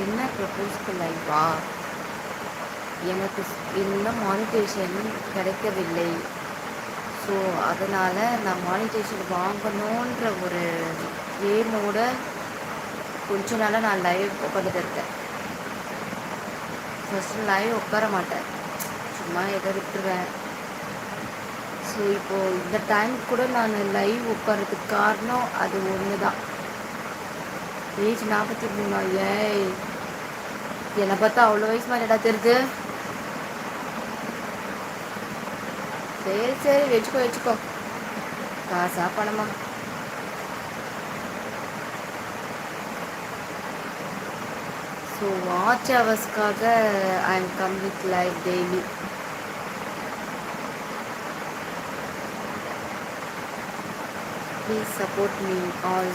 என்ன ப்ரப்போஸ்க்கு லைவா? எனக்கு இன்னும் மானிட்டேஷன் கிடைக்கவில்லை. ஸோ அதனால் நான் மானிட்டேஷன் வாங்கணுன்ற ஒரு எய்மோட கொஞ்ச நாளாக நான் லைவ் உட்காந்துட்டு இருக்கேன். ஃபஸ்ட்டு லைவ் உட்கார மாட்டேன், சும்மா ஏதோ விட்டுருவேன். ஸோ இப்போது இந்த டைம் கூட நான் லைவ் உட்காரதுக்கு காரணம் அது ஒன்று தான். ஏஜ் 43. ஏய், என்னை பார்த்தா அவ்வளோ வயசு மாதிரிடா தெரியுது. சரி சரி, வச்சுக்கோ காசா பணமா. ஸோ வாட்ச் ஹவர்ஸ்க்காக I am come with live daily. Please support me all.